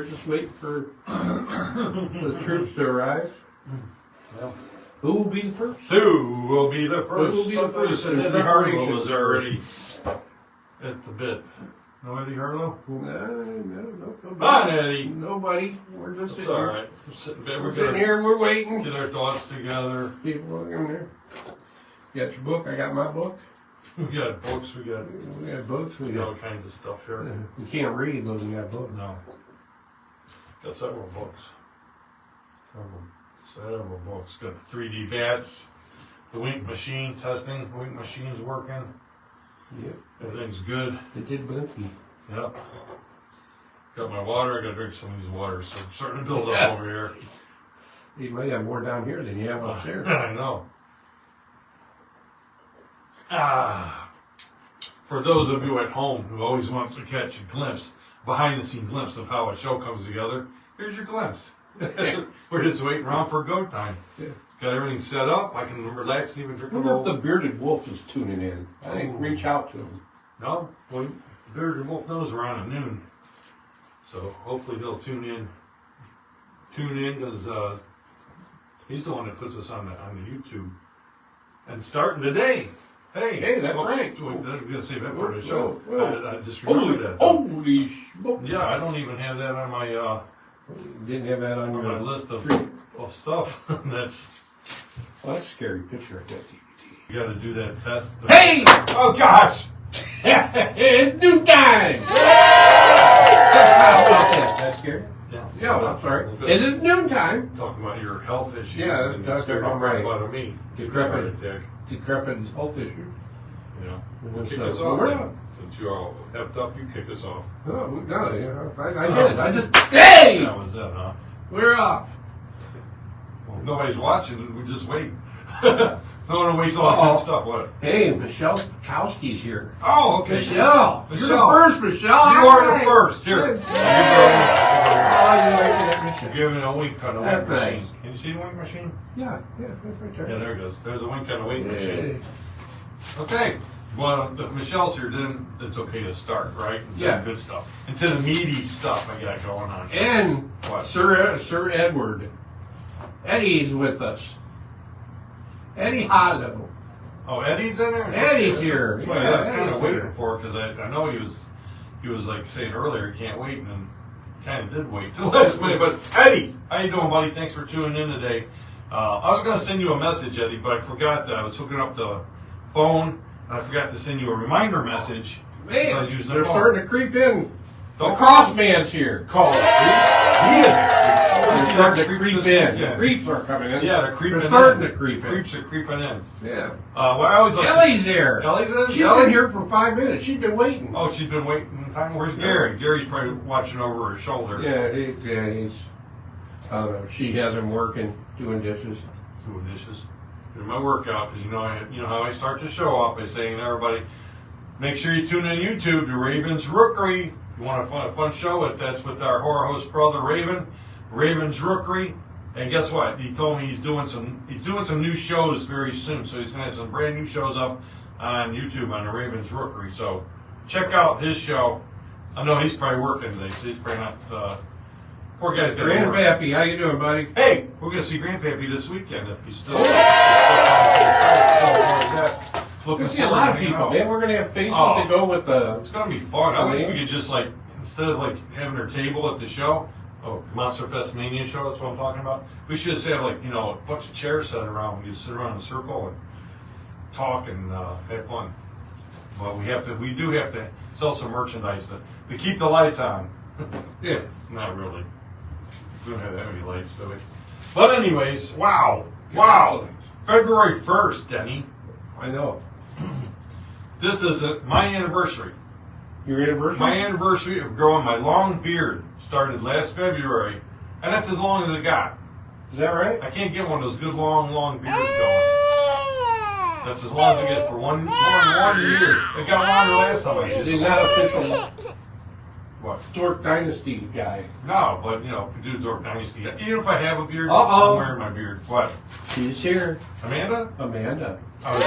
We're just waiting for the troops to arrive. Well, Who will be the first? who will be the first? Who will be the first? Eddie Harlow was already at the bit. No Eddie Harlow? No. Come on, Eddie. Nobody. We're just It's sitting all here. right. We're sitting there. We're sitting here. We're waiting. Get our thoughts together. People are in there. You got your book. I got my book. We got books. We got books. We all got. kinds of stuff here. You can't read, but we got books. No. Got several books. Several books. Got 3D bats. The wink machine testing. Wink machine's working. Yep. Everything's good. They did Blinky. Yep. Got my water. I gotta drink some of these waters. So I'm starting to build up over here. You might have more down here than you have upstairs. I know. For those of you at home who always want to catch a glimpse, behind the scene glimpse of how a show comes together, here's your glimpse. We're just waiting around for go time. Yeah. Got everything set up. I can relax and even drink I a wonder if little. the bearded wolf is tuning in. I think reach out to him. No? Well, the Bearded Wolf knows we're on at noon. So hopefully he'll tune in. Because he's the one that puts us on the YouTube. And starting today. Hey, that's right. I was going to say that for the show. Oh. I just remembered that. Holy smoke. Yeah, I don't even have that on my Didn't have that on your list of stuff. Well, that's a scary picture of that DVD. you got to do that test. Hey! Oh gosh! It's noon time! That's scary? Yeah, I'm sorry. Well, It is noon time. Talking about your health issues. Yeah, and that's scared about right. About me. Decrepit. Heart attack. Decrepit health issue. You know. And Kick so, us off. we're then. up. Since you're all hepped up, you kick us off. Oh, no, I did. I just. Hey! That was that, huh? We're up. Well, if nobody's watching, we just wait. Don't want to waste all that good stuff. What? Hey, Michelle Kowski's here. Oh, okay. Michelle! You're the Michelle. first, Michelle! You are the first. Here. Oh, Give it a wink on the That's wink machine. nice. Can you see the wink machine? Yeah, that's right there. Yeah, there it goes. There's a wink on the wink Yeah. machine. Okay. Well, if Michelle's here, then it's okay to start, right? Into Yeah. the good stuff. Into the meaty stuff I got going on. And What? Sir Edward. Eddie's with us. Eddie Hotto. Oh, Eddie's in there? Eddie's Okay, here. Well, Yeah, I was kind Eddie's of waiting here. for it because I know he was like saying earlier he can't wait, and then kind of did wait till the last minute. But Eddie, how you doing, buddy? Thanks for tuning in today. I was going to send you a message, Eddie, but I forgot that I was hooking up the phone, and I forgot to send you a reminder message. Man, I was using the they're phone. starting to creep in. The Don't cross man's here. Call it. He is. They're starting to creep in. Yeah. The creeps are coming in. Yeah, they're creeping They're starting in. to creep in. Creeps are creeping in. Yeah. Well, I always like Ellie's there. Ellie's in? She's Ellie? been here for 5 minutes. She's been waiting. Oh, she's been waiting time. Where's Gary? Gary's probably watching over her shoulder. Yeah, he's. I don't know. She has him working, doing dishes. Doing dishes. Here's my workout because you know how I start the show off by saying to everybody, make sure you tune in YouTube to Raven's Rookery. You want a fun show? That's with our horror host brother Raven. Raven's Rookery. And guess what? He told me he's doing some new shows very soon. So he's gonna have some brand new shows up on YouTube on the Raven's Rookery. So check out his show. I know he's probably working today, so he's probably not. Poor guy's got to work. Grandpappy, how you doing, buddy? Hey, we're gonna see Grandpappy this weekend if he's still. We're gonna see a lot of people, man. We're gonna have faces Oh. to go with the. It's gonna be fun. I wish we could just instead of having our table at the show, Monster Fest Mania show. That's what I'm talking about. We should just have a bunch of chairs set around. We just sit around in a circle and talk and have fun. But we do have to sell some merchandise to keep the lights on. Yeah. Not really. We don't have that many lights, do we? But anyways, wow. February 1st, Denny. I know. This is my anniversary. Your anniversary? My anniversary of growing my long beard started last February, and that's as long as it got. Is that right? I can't get one of those good long beards going. That's as long as I get for one year. It got longer last time I did It's it. not official. What? Dork Dynasty guy. No, but you know, if we do Dork Dynasty, even if I have a beard, Uh-oh. I'm wearing my beard. What? She's here. Amanda? Amanda. I was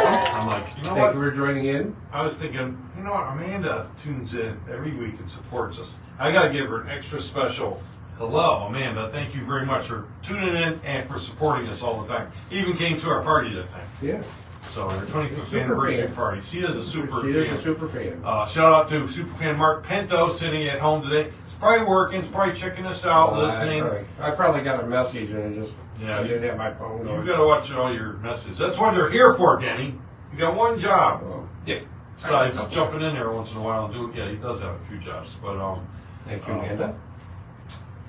Welcome. I'm like, you know Thank what? you for joining in. I was thinking, you know what? Amanda tunes in every week and supports us. I got to give her an extra special hello, Amanda. Thank you very much for tuning in and for supporting us all the time. Even came to our party that time. Yeah. So our 25th Super anniversary fan. party. She is a super She fan. is a super fan. Shout out to superfan Mark Pinto sitting at home today. He's probably working. He's probably checking us out, listening. I probably got a message and it just Yeah. I didn't have my phone You on. got to watch all your messages. That's what they're here for, Denny. You got one job. Yeah. Besides jumping in there once in a while and doing. Yeah, he does have a few jobs. But Thank you, Amanda.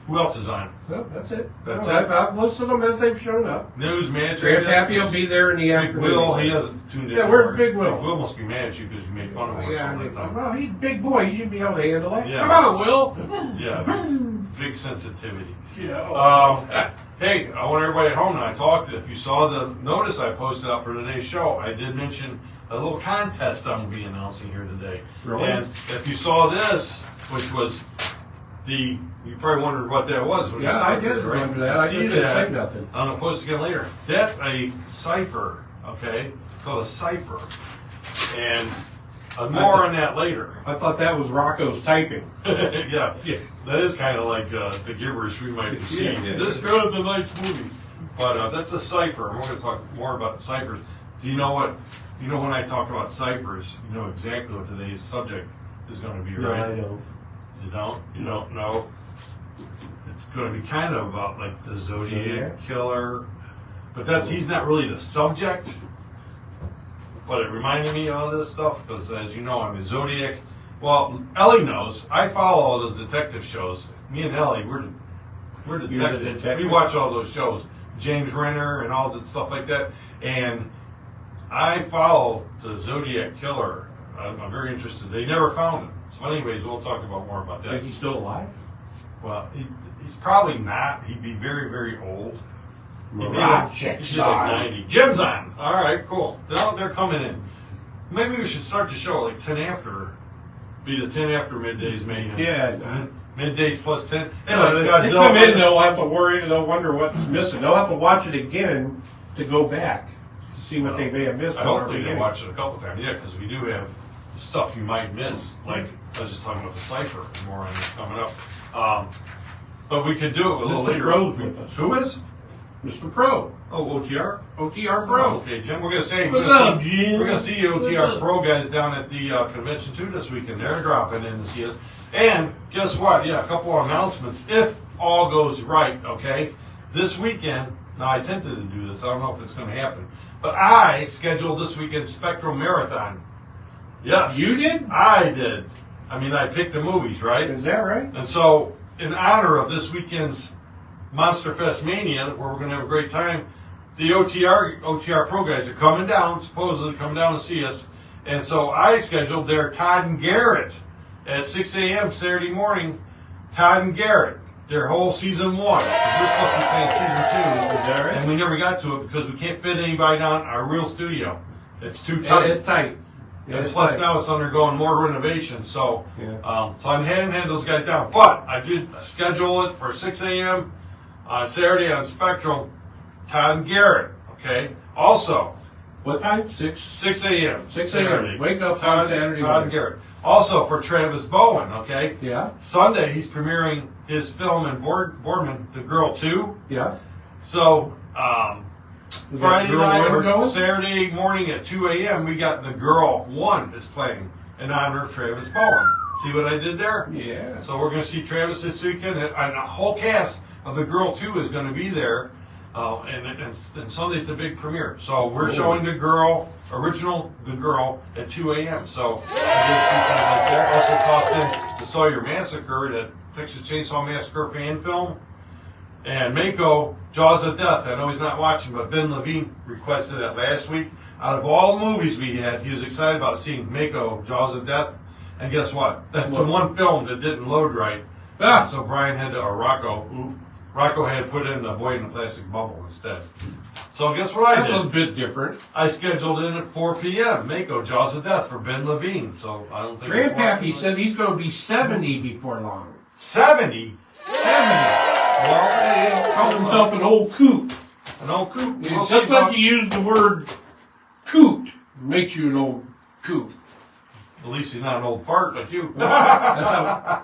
who else is on? Well, that's it. That's Well, it. I've listed them as they've shown up. News manager. Grant Pappy will be there in the Big afternoon. Will, he hasn't tuned in. Yeah, where's Big Will? Big Will must be mad at you because you made fun of him. or Yeah, something like that. well, he's a big boy. He should be able to handle it. Yeah. Come on, Will. Yeah, big sensitivity. Yeah. Hey, I want everybody at home and I talked. If you saw the notice I posted out for today's show, I did mention a little contest I'm going to be announcing here today. Really? And if you saw this, which was you probably wondered what that was. When you Yeah, saw I it, did right? remember that. You I see just didn't that. say nothing. I'm going to post it again later. That's a cipher, okay? It's called a cipher. And more on that later. I thought that was Rocco's typing. Yeah, that is kind of like the gibberish we might be seeing. Yeah. This is the night's movie. But that's a cipher, and we're going to talk more about ciphers. Do you know what? You know, when I talk about ciphers, you know exactly what today's subject is going to be, No, right? I don't. You don't? You don't know? It's going to be kind of about like the Zodiac Zodiac? Killer. But he's not really the subject. But it reminded me of all this stuff because, as you know, I'm a Zodiac. Well, Ellie knows. I follow all those detective shows. Me and Ellie, we're You're the detectives. detective? We watch all those shows. James Renner and all that stuff like that. And I follow the Zodiac Killer. I'm very interested. They never found him. So anyways, we'll talk about more about that. Think he's still alive? Well, he's probably not. He'd be very, very old. Rock He'd be like 90. Jim's on. All right, cool. They're coming in. Maybe we should start the show like 10 after. Be the 10 after middays, Mayhem. Yeah. Middays plus 10. Hey, They like come in, Godzilla. they'll have to worry, they'll wonder what's missing. They'll have to watch it again to go back to see what they may have missed. I on our hopefully they beginning. watch it a couple times. Yeah, because we do have stuff you might miss. Like I was just talking about the cipher. More on it coming up. But we could do it a little Mr. later. Pro's with us. Who is? Mr. Pro. Oh, OTR. OTR Oh, Pro. okay, Jim. We're gonna say What's up, Jim? We're gonna see you OTR Pro guys down at the convention too this weekend. They're dropping in to see us. And guess what? Yeah, a couple of announcements. If all goes right, okay, this weekend. Now I attempted to do this. I don't know if it's going to happen, but I scheduled this weekend Spectrum Marathon. Yes, You did? I did. I mean, I picked the movies, right? Is that right? And so, in honor of this weekend's Monster Fest Mania, where we're going to have a great time, the OTR Pro guys are coming down, supposedly coming down to see us. And so I scheduled their Todd and Garrett at 6 a.m. Saturday morning. Todd and Garrett, their whole season 1. We're supposed to be playing season 2. Is that right? And we never got to it because we can't fit anybody down our real studio. It's too Yeah, tight. it's tight. Yeah, And it's plus tight. now it's undergoing more renovation, so Yeah. so I hadn't had those guys down. But I did schedule it for 6 a.m. on Saturday on Spectrum. Todd and Garrett, okay? Also, What time? 6? 6 a.m. 6 a.m. Saturday. Wake up Todd, on Saturday Todd morning. and Garrett. Also for Travis Bowen, okay? Yeah. Sunday he's premiering his film in Boardman, The Girl 2. Yeah. So, Is Friday that Girl night One or going? Saturday morning at 2 a.m. we got The Girl 1 is playing in honor of Travis Bowen. See what I did there? Yeah. So we're going to see Travis this weekend, and the whole cast of The Girl 2 is going to be there. And Sunday's the big premiere. So we're Cool. showing The Girl, original The Girl, at 2 a.m. So I did 2 things like that. Also tossed in the Sawyer Massacre, that Texas Chainsaw Massacre fan film. And Mako, Jaws of Death. I know he's not watching, but Ben Levine requested it last week. Out of all the movies we had, he was excited about seeing Mako, Jaws of Death. And guess what? That's the one film that didn't load right. Ah. So Brian had to, or Rocco had put in the Boy in the Plastic Bubble instead. So guess what I That's a did? bit different. I scheduled in at 4 p.m. Mako, Jaws of Death for Ben Levine. So I don't think... Grandpappy said he's going to be 70 before long. 70? 70. Well, He calls himself an old coot. an old coot. We'll see Just like about- you use the word coot makes you an old coot. At least he's not an old fart like you. That's how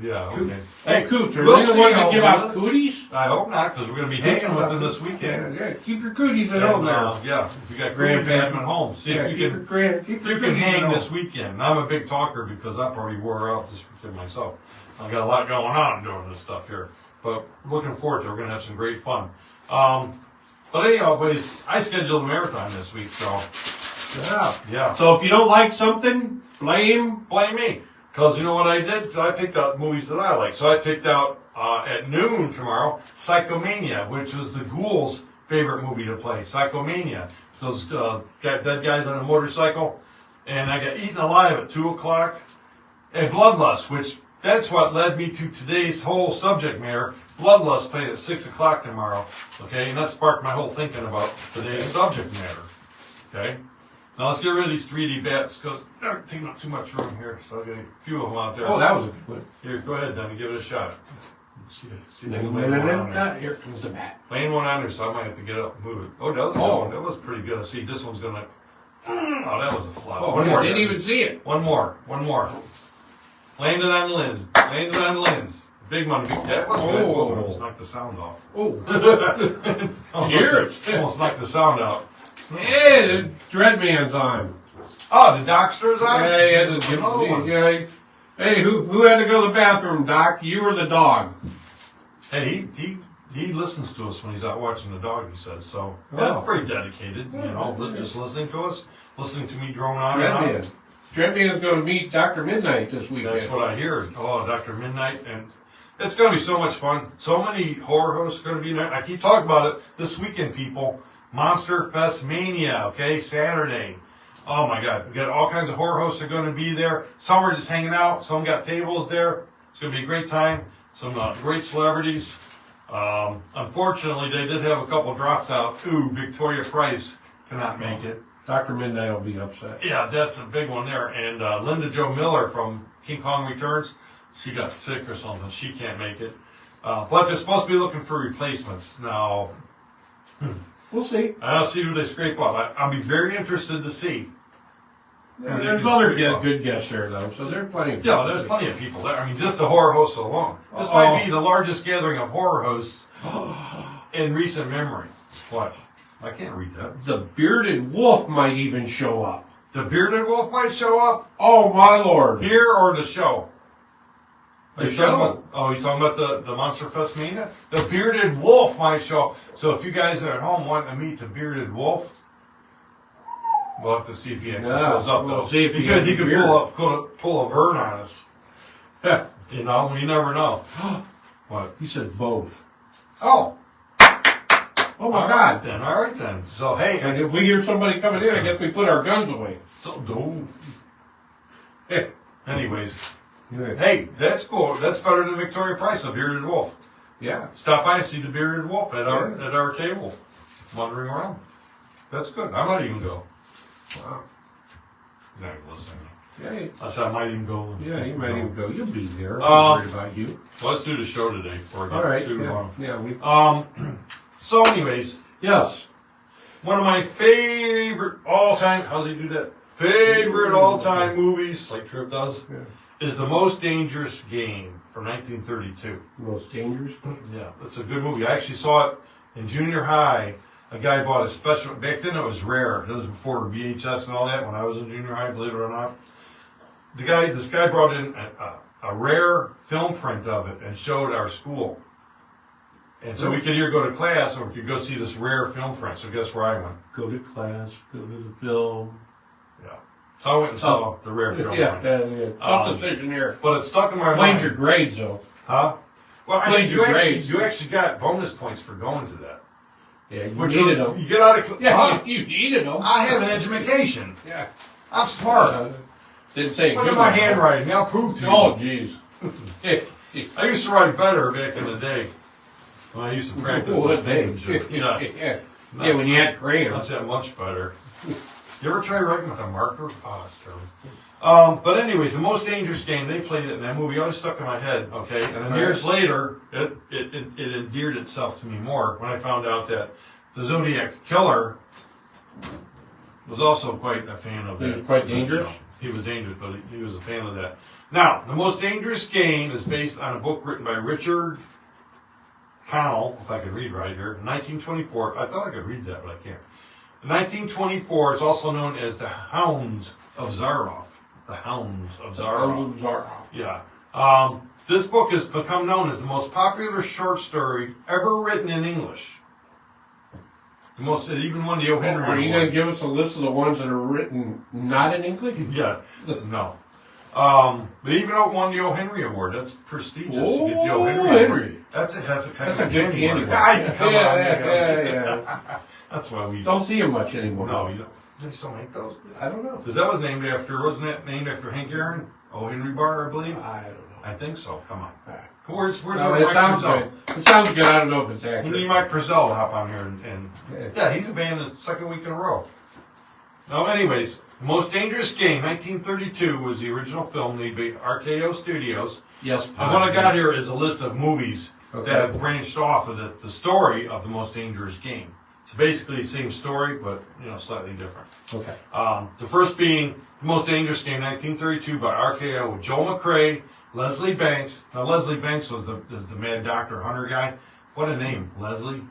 Yeah, okay. hey, coots. Are we'll they the see ones how that give it out is. cooties? I hope not, because we're going to be hanging with them this weekend. Yeah, keep your cooties at And, home now. yeah, if you got Grandpappy. grandparents at home, see Yeah, if keep you your can, keep if your you can cooties at hang home. this weekend. I'm a big talker because I probably wore out this weekend myself. I've got a lot going on doing this stuff here, but looking forward to it. We're going to have some great fun. But anyways, I scheduled a marathon this week, so yeah. So if you don't like something, blame. Blame me. Because you know what I did? I picked out movies that I like. So I picked out, at noon tomorrow, Psychomania, which was the Ghoul's favorite movie to play. Psychomania. Those dead guys on a motorcycle. And I got Eaten Alive at 2 o'clock. And Bloodlust, which that's what led me to today's whole subject matter. Bloodlust played at 6 o'clock tomorrow. Okay? And that sparked my whole thinking about today's subject matter. Okay? Now let's get rid of these 3D bats because they're taking up too much room here. So I got a few of them out there. Oh, that was a good one. Here, go ahead, Danny. Give it a shot. See if I No, can no, lay no, one no, on there. no, here comes the bat. Laying one on there, so I might have to get up and move it. Oh, that was a good one. That was pretty good. See, this one's gonna. Oh, that was a flop. Oh, One I more. didn't even see it. One more. Landed on the lens. Landed on the lens. Big one. That was good. Oh. Almost knocked the sound off. Oh, cheers. Almost knocked the sound out. Yeah, the Dreadman's on. Oh, the Dockster's on? Yeah, Oh. yeah. Hey, who had to go to the bathroom, Doc? You or the dog? Hey, he listens to us when he's out watching the dog, he says. So Oh. that's pretty dedicated, you know, just listening to us, listening to me drone on and on. Dreadman. Dreadman's going to meet Dr. Midnight this weekend. That's what I hear. Oh, Dr. Midnight. And it's going to be so much fun. So many horror hosts going to be there. I keep talking about it this weekend, people. Monster Fest Mania, okay, Saturday. Oh my God, we got all kinds of horror hosts are going to be there. Some are just hanging out. Some got tables there. It's going to be a great time. Some great celebrities. Unfortunately, they did have a couple drops out. Ooh, Victoria Price cannot make it. Dr. Midnight will be upset. Yeah, that's a big one there. And Linda Jo Miller from King Kong Returns, she got sick or something. She can't make it. But they're supposed to be looking for replacements. Now, We'll see. I'll see who they scrape up. I'll be very interested to see. Yeah, there's other good guests there, though, so there's plenty of Yeah, there's plenty of people there. I mean, just the horror hosts alone. This might be the largest gathering of horror hosts in recent memory. What? I can't read that. The Bearded Wolf might even show up. The Bearded Wolf might show up Oh, my Lord. here or the show. The He's show. talking about- Oh, he's talking about the Monster Fest Mania? The Bearded Wolf might show up. So if you guys are at home wanting to meet the Bearded Wolf, we'll have to see if he actually Yeah, shows up, we'll though. see if he because has he a could beard. pull a Vern on us. Yeah. You know, you never know. What? He said both. Oh. Oh, my All God. right then. So, hey. And if we hear somebody coming in, I guess we put our guns away. So, no. Yeah. Anyways. Yeah. Hey, that's cool. That's better than Victoria Price, the Bearded Wolf. Yeah. Stop by and see the Bearded Wolf at Yeah. our table. Wandering around. That's good. I might even go. Wow. Not listening. Yeah, I said I might even go. yeah, you might even go. You'll be there. I'm worried about you. Well, let's do the show today before I get All right. too Yeah. long. Yeah. We. So anyways, Yes. one of my favorite all-time, how's he do that? Favorite all-time movies, like Trip does, Yeah. is The Most Dangerous Game from 1932. Most dangerous. Yeah, it's a good movie. I actually saw it in junior high. A guy bought a special, back then it was rare. It was before VHS and all that when I was in junior high, believe it or not. This guy brought in a rare film print of it and showed our school. And so we could either go to class or we could go see this rare film print. So guess where I went? Go to class. Go to the film. Yeah. So I went and saw the rare film Yeah. print. Yeah. Tough decision here. But it stuck in my Blame mind. your grades, though. Huh? Well, I Blame mean, your you grades. actually got bonus points for going to that. Yeah, you Which needed was, them. you get out of Yeah, huh? you needed them. I have an education. Yeah. I'm smart. Didn't say. Look good at my one. handwriting. I'll prove to you. Oh, jeez. I used to write better back in the day. When I used to practice Oh, my that day. penmanship. Yeah. Yeah, when you had crayons. Not that much better. You ever try writing with a marker? Oh, it's terrible. But anyways, The Most Dangerous Game, they played it in that movie, always stuck in my head, okay? And then years later, it endeared itself to me more when I found out that the Zodiac Killer was also quite a fan of that. He was quite dangerous? He was dangerous, but he was a fan of that. Now, The Most Dangerous Game is based on a book written by Richard Connell, if I could read right here, 1924. I thought I could read that, but I can't. In 1924, it's also known as The Hounds of Zaroff. The Hounds of Zaroff. Yeah. This book has become known as the most popular short story ever written in English. It even won the O. Henry Award. Are you going to give us a list of the ones that are written not in English? Yeah. No. But even though it won the O. Henry Award, that's prestigious to get the O. Henry Award. That's a good candy bar. Yeah. That's why we don't see them much anymore. No, you don't. They still make those? I don't know. Because that was wasn't that named after Hank Aaron? O. Henry Bar, I believe? I don't know. I think so. Come on. Where's our it Mike sounds Purcell? good. It sounds good. I don't know if it's We accurate. need Mike Purcell to hop on here and yeah, he's abandoned the second week in a row. Now, anyways, Most Dangerous Game, 1932, was the original film made by RKO Studios. Yes. And what I got here is a list of movies Okay. that have branched off of the story of The Most Dangerous Game. It's basically the same story, but slightly different. Okay. The first being The Most Dangerous Game, 1932, by RKO, with Joel McRae, Leslie Banks. Now, Leslie Banks was the Mad Dr. Hunter guy. What a name, Leslie.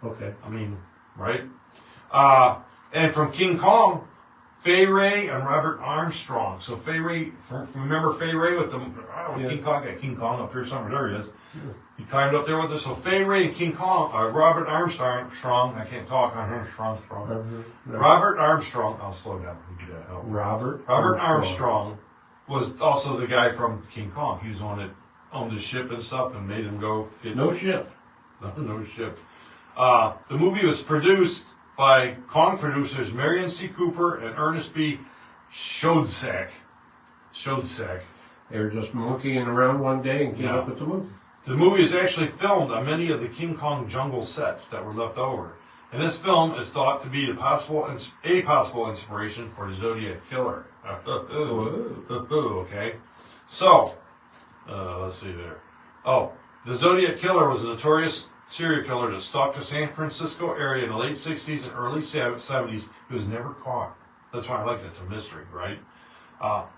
Okay. I mean, right? And from King Kong, Fay Ray and Robert Armstrong. So Fay Ray, remember Fay Ray with the King Kong? Got King Kong up here somewhere. There he is. He climbed up there with us. So Fay Ray and King Kong, Robert Armstrong. I can't talk on him. Strong. Robert Armstrong. I'll slow down. Robert Armstrong was also the guy from King Kong. He was the one that owned his ship and stuff and made him go get No ship. No ship. The movie was produced by Kong producers Marion C. Cooper and Ernest B. Schoedsack. They were just monkeying around one day and came up with the movie. The movie is actually filmed on many of the King Kong jungle sets that were left over. And this film is thought to be a possible inspiration for the Zodiac Killer. Okay. So, let's see there. The Zodiac Killer was a notorious serial killer that stalked the San Francisco area in the late 60s and early 70s. He was never caught. That's why I like it. It's a mystery, right?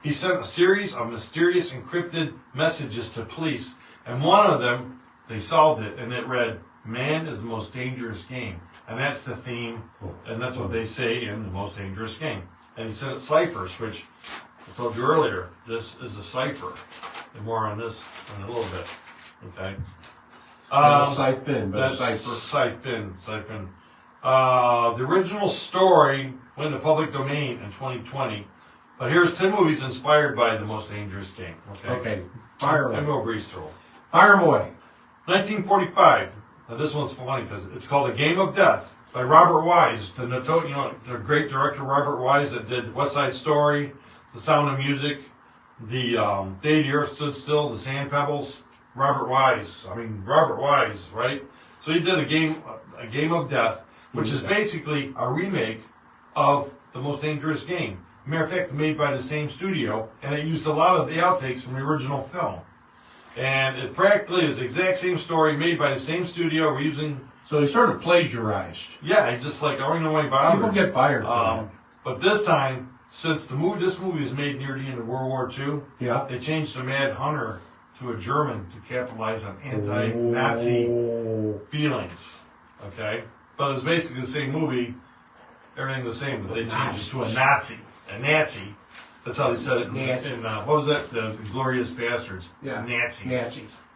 He sent a series of mysterious encrypted messages to police, and one of them, they solved it, and it read, "Man is the most dangerous game." And that's the theme, and that's what they say in The Most Dangerous Game. And he sent ciphers, which I told you earlier, this is a cipher. And more on this in a little bit. Okay. Siphon, but a cipher. Siphon. The original story went into public domain in 2020. But here's 10 movies inspired by The Most Dangerous Game. Okay. Fire away. I'm going to breeze through them. Fire away. 1945. Now this one's funny because it's called A Game of Death by Robert Wise, the great director Robert Wise that did West Side Story, The Sound of Music, the Day the Earth Stood Still, The Sand Pebbles. Robert Wise, right? So he did a game of Death, which is basically a remake of The Most Dangerous Game. Matter of fact, made by the same studio, and it used a lot of the outtakes from the original film. And it practically is the exact same story made by the same studio. We're using. So he sort of plagiarized. Yeah, it's just like I don't know why bothered. People get fired for that. But this time, since this movie was made near the end of World War II, they changed the Mad Hunter to a German to capitalize on anti-Nazi feelings. Okay, but it was basically the same movie, everything the same, but they changed it to a Nazi. That's how they said it in what was that? The Glorious Bastards. Yeah.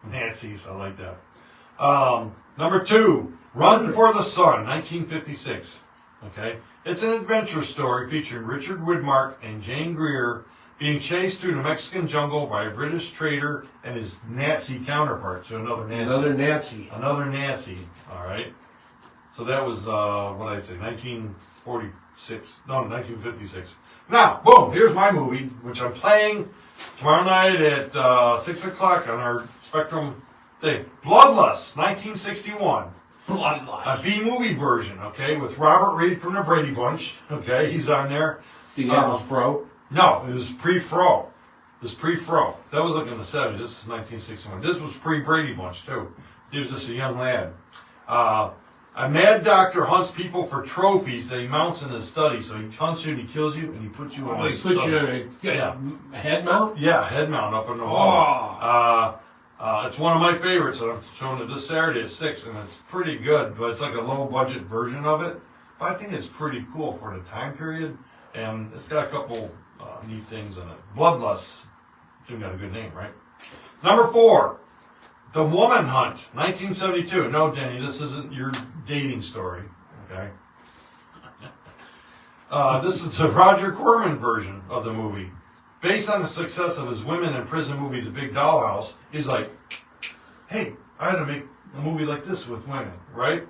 Nazis. I like that. Number 2, Run for the Sun, 1956. Okay, it's an adventure story featuring Richard Widmark and Jane Greer being chased through the Mexican jungle by a British trader and his Nazi counterpart. So another Nazi. All right. So that was what did I say? 1956. Now, boom, here's my movie, which I'm playing tomorrow night at 6 o'clock on our Spectrum Bloodlust, 1961. Bloodlust. A B-movie version, okay, with Robert Reed from the Brady Bunch. Okay, he's on there. Do you have his fro? No, it was pre-Fro. It was pre-Fro. That was like in the 70s. This is 1961. This was pre-Brady Bunch, too. He was just a young lad. A mad doctor hunts people for trophies that he mounts in his study. So he hunts you and he kills you and he puts you in his He puts study. you in a head mount? Yeah, head mount up in the wall. It's one of my favorites that I'm showing it this Saturday at 6, and it's pretty good, but it's like a low-budget version of it. But I think it's pretty cool for the time period, and it's got a couple neat things in it. Bloodlust. It's even got a good name, right? Number 4, The Woman Hunt, 1972. No, Danny, this isn't your dating story, okay? This is the Roger Corman version of the movie. Based on the success of his women in prison movie, The Big Dollhouse, he's like, hey, I had to make a movie like this with women, right?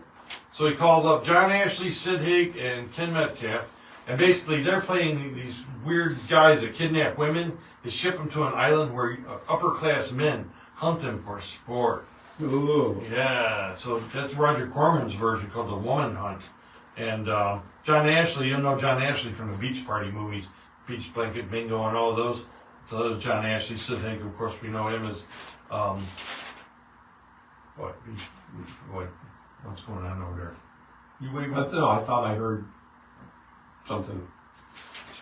So he called up John Ashley, Sid Haig, and Ken Metcalf, and basically they're playing these weird guys that kidnap women. They ship them to an island where upper-class men hunt them for sport. Ooh. Yeah, so that's Roger Corman's version called The Woman Hunt. And John Ashley, you know John Ashley from the Beach Party movies, Beach Blanket Bingo and all of those. So that was John Ashley. Sid Haig, of course, we know him as, what's going on over there? You wait, I thought I heard something.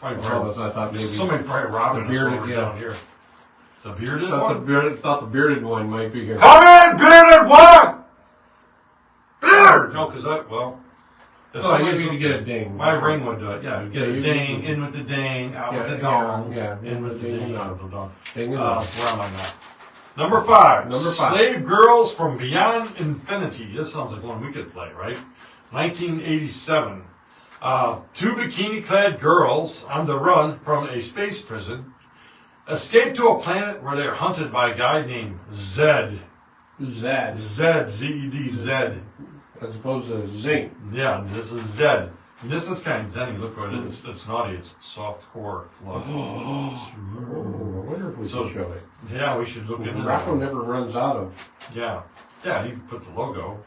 I thought maybe somebody probably robbing the bearded, us over down here. The bearded one? Thought the bearded one might be here. Come in, bearded one! Beard! No, because you need to get a ding. My ring would do it. Yeah, get a ding, in with the ding, out with the dong. Yeah, in with the ding, out with the dong. Ding and Where am I now? Number 5. Number 5. Slave Girls from Beyond Infinity. This sounds like one we could play, right? 1987. 2 bikini-clad girls on the run from a space prison escape to a planet where they're hunted by a guy named Zed. Zed. Zed, Z-E-D, Zed. As opposed to zinc. Yeah, this is Zed. And this is kind of Denny. Look what it is. It's naughty. It's soft core flow. I wonder if we should show it. Yeah, we should look into that. Rocco never runs out of. Yeah. Yeah, you can put the logo.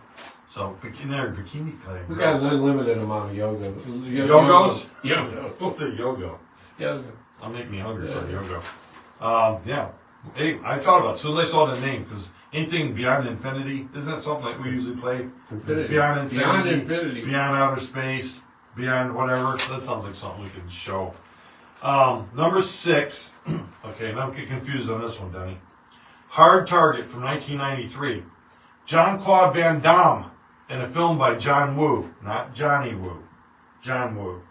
So, bikini clay. We got an unlimited amount of yoga. Yogos? Yoga. What's a yogo? Yoga. I'll make me hungry for a yogo. Yeah. Hey, I thought about it as soon as I saw the name, because anything Beyond Infinity, isn't that something like we usually play? Infinity. It's Beyond Infinity. Beyond Infinity. Beyond outer space. Beyond whatever. That sounds like something we could show. Number 6. Okay, now I'm getting confused on this one, Denny. Hard Target from 1993. Jean-Claude Van Damme in a film by John Woo. Not Johnny Woo. John Woo.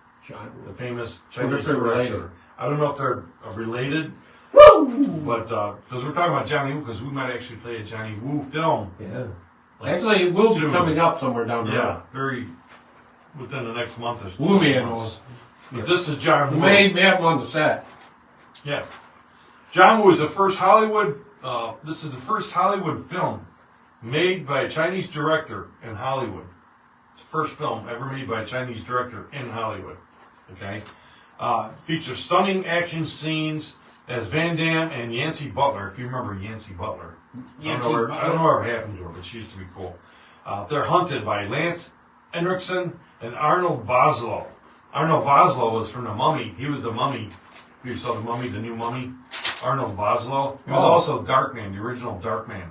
The famous Chinese director. I don't know if they're related. Woo! But, because we're talking about Johnny Woo, because we might actually play a Johnny Woo film. Yeah. Like, Actually, it will soon. be coming up somewhere down the road. Yeah, within the next month or so. Woo Man was. But this is John Woo. May have him on the set. Yeah. John Woo is the first Hollywood, this is the first Hollywood film made by a Chinese director in Hollywood. It's the first film ever made by a Chinese director in Hollywood. Okay? Features stunning action scenes as Van Damme and Yancy Butler, if you remember Yancy Butler. I don't know where it happened to her, but she used to be cool. They're hunted by Lance Henriksen and Arnold Vosloo. Arnold Vosloo was from The Mummy. He was the Mummy. If you saw The Mummy, the new Mummy, Arnold Vosloo. He was also Darkman, the original Darkman.